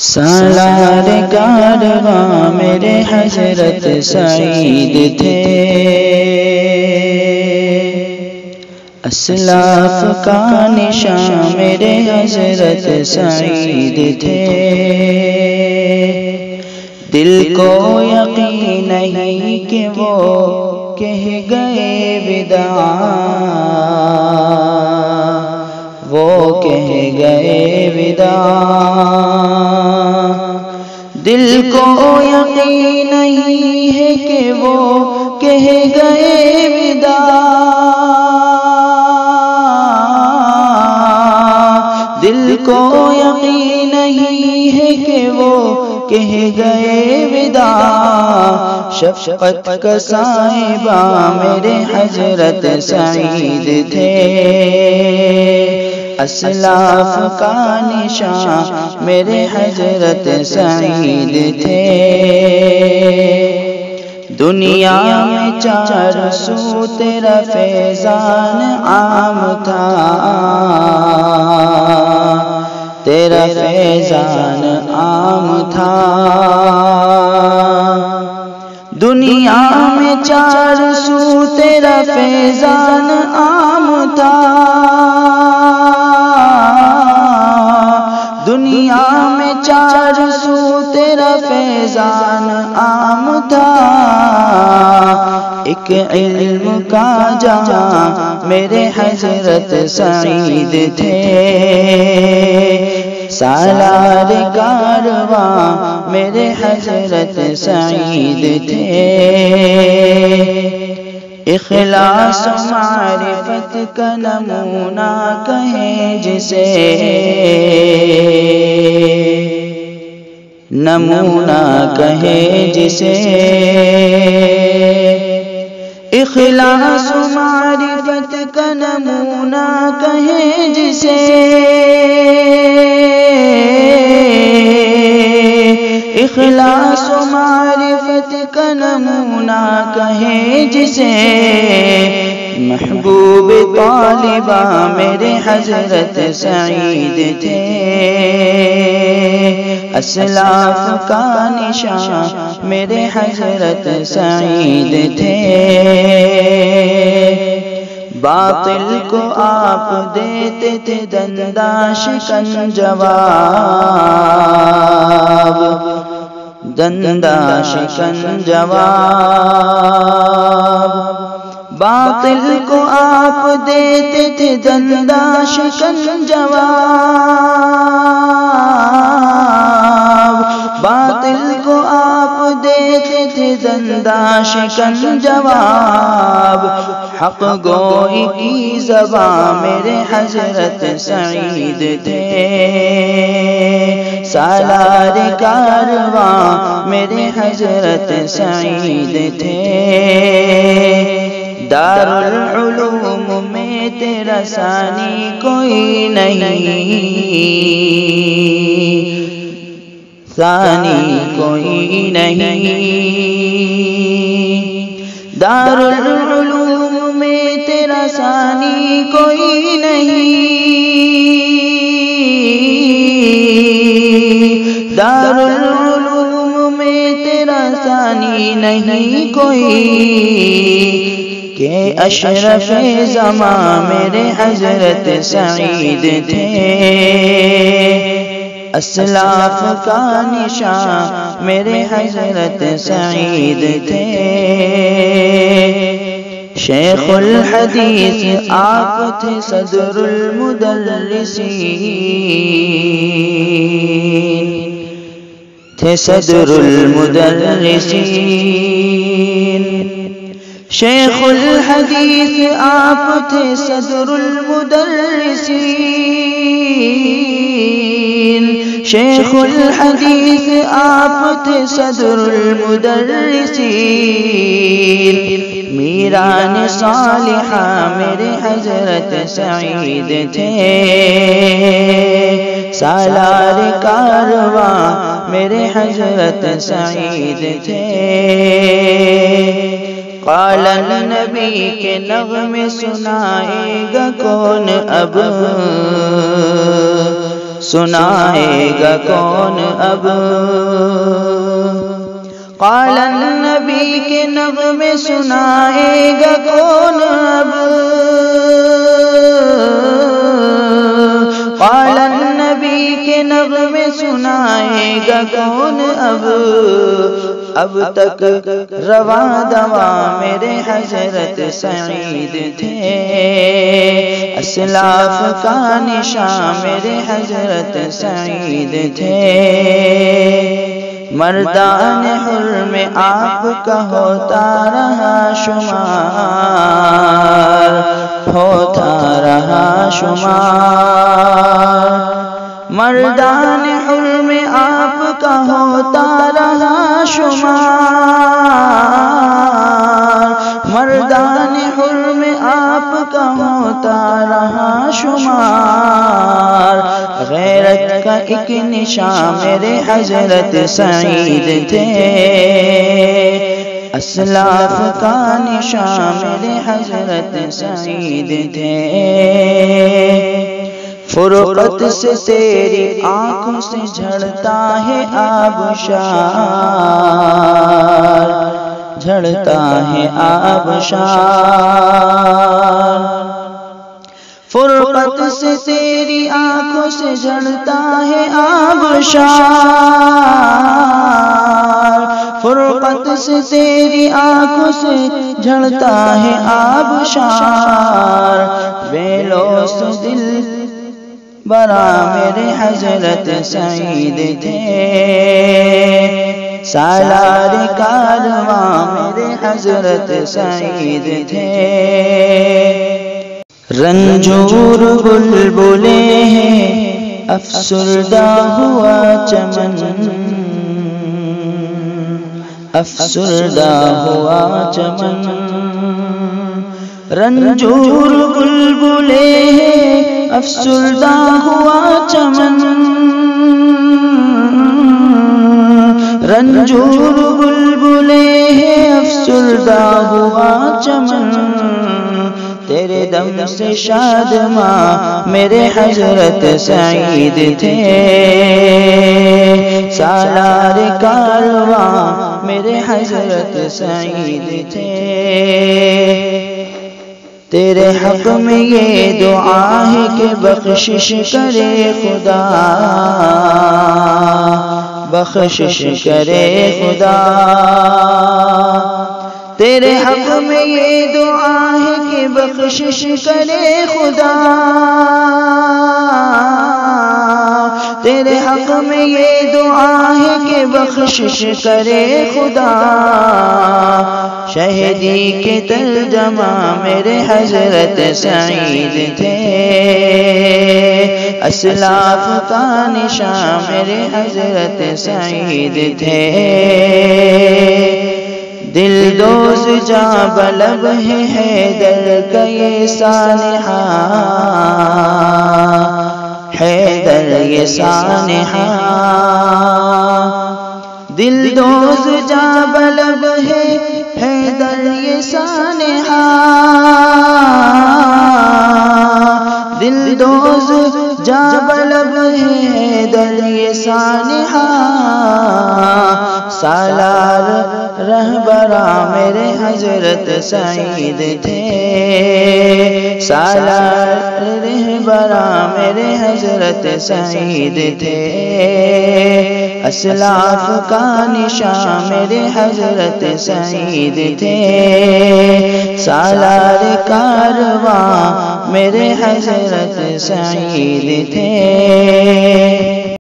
سالار کارواں میرے حضرت سعید تھے، اسلاف کا نشان میرے حضرت سعید تھے۔ دل کو یقین نہیں کہ وہ کہہ گئے وداع، وہ کہہ گئے وداع۔ دل کو یقین نہیں ہے کہ وہ کہہ گئے وداع، دل کو یقین نہیں ہے کہ وہ کہہ گئے وداع۔ شفقت کا صاحبہ میرے حضرت سعید تھے، اسلاف کا نشان میرے حضرت سعید تھے۔ دنیا میں چار سو تیرا فیضان عام تھا، تیرا فیضان عام تھا۔ دنیا میں چار سو تیرا فیضان عام تھا، دنیا میں چار سو تیرا فیضان عام تھا۔ ایک علم کا جہاں میرے حضرت سعید تھے، سالار کارواں میرے حضرت سعید تھے۔ اخلاص و معرفت کا نمونہ کہیں جسے، نمونہ کہیں جسے۔ اخلاص و معرفت کا نمونہ کہیں جسے، اخلاص و معرفت کا نمونہ کہیں جسے۔ محبوب طالبہ میرے حضرت سعید تھے، اسلاف کا نشان میرے حضرت سعید تھے۔ باطل کو آپ دیتے تھے دندہ شکن جواب، دندہ شکن جواب۔ باطل کو آپ دیتے تھے دندہ شکن جواب، باطل کو آپ دیتے تھے دندہ شکن جواب۔ حق گوئی کی زبان میرے حضرت سعید تھے، سالار کارواں میرے حضرت سعید تھے۔ دارالعلوم میں تیرا ثانی کوئی نہیں، ثانی کوئی نہیں۔ دارالعلوم میں تیرا ثانی کوئی نہیں، دارالعلوم میں تیرا ثانی نہیں کوئی۔ کہ اشرف زمان میرے حضرت سعید تھے، اسلاف کا نشان میرے حضرت سعید تھے۔ شیخ الحدیث آپ تھے صدر المدرسین، تھے صدر المدرسین۔ شیخ الحدیث آپ تھے صدر المدرسین، شیخ الحدیث آپ تھے صدر المدرسین۔ میران صالحہ میرے حضرت سعید تھے، سالار کارواں میرے حضرت سعید تھے۔ قال النبی کے نغمے سنائے گا کون اب، سنائے گا کون اب؟ قال النبی کے نغمے سنائے گا کون اب؟ قال النبی کے نغمے سنائے گا کون اب تک رواں دواں میرے حضرت سعید تھے، اسلاف کا نشان میرے حضرت سعید تھے، مردان حر میں آپ کا ہوتا رہا شمار، ہوتا رہا شمار، مردان حر میں آپ کا ہوتا رہا شمار، مردان حر میں آپ کا ہوتا رہا شمار، غیرت کا ایک نشان میرے حضرت سعید تھے، اسلاف کا نشان میرے حضرت سعید تھے، فرقت سے تیری آنکھوں سے جھڑتا ہے آبشار، جھڑتا ہے آبشار، فرقت سے تیری آنکھوں سے جھڑتا ہے آبشار، فرقت سے تیری آنکھوں سے جھڑتا ہے آبشار، بے لوث دل برا میرے حضرت سعید تھے، سالار کارواں میرے حضرت سعید تھے، رنجور بلبلیں ہیں افسردہ ہوا چمن، افسردہ ہوا چمن، رنجور بلبلیں ہیں افسردہ ہوا چمن، رنجور بلبلیں ہیں افسردہ ہوا چمن، تیرے دم سے شادماں میرے حضرت سعید تھے، سالار کارواں میرے حضرت سعید تھے، تیرے حق میں یہ دعا ہے کہ بخشش کرے خدا، بخشش کرے خدا، تیرے حق میں یہ دعا ہے کہ بخشش کرے خدا، تیرے حق میں یہ دعا ہے کہ بخشش کرے خدا، شہیدی کے ترجمہ میرے حضرت سعید تھے، اسلاف کا نشان میرے حضرت سعید تھے، دل دوز جاں بلب ہے حیدر کا یہ سانحہ، حیدر یہ سانحہ، دل دوز جاں بلب ہے حیدر یہ سانحہ، دل دوز جاں بلب ہے حیدر یہ سانحہ، سالار رہبرا میرے حضرت سعید تھے، سالار رہبرا میرے حضرت سعید تھے، اسلاف کا نشان میرے حضرت سعید تھے، سالار کارواں میرے حضرت سعید تھے۔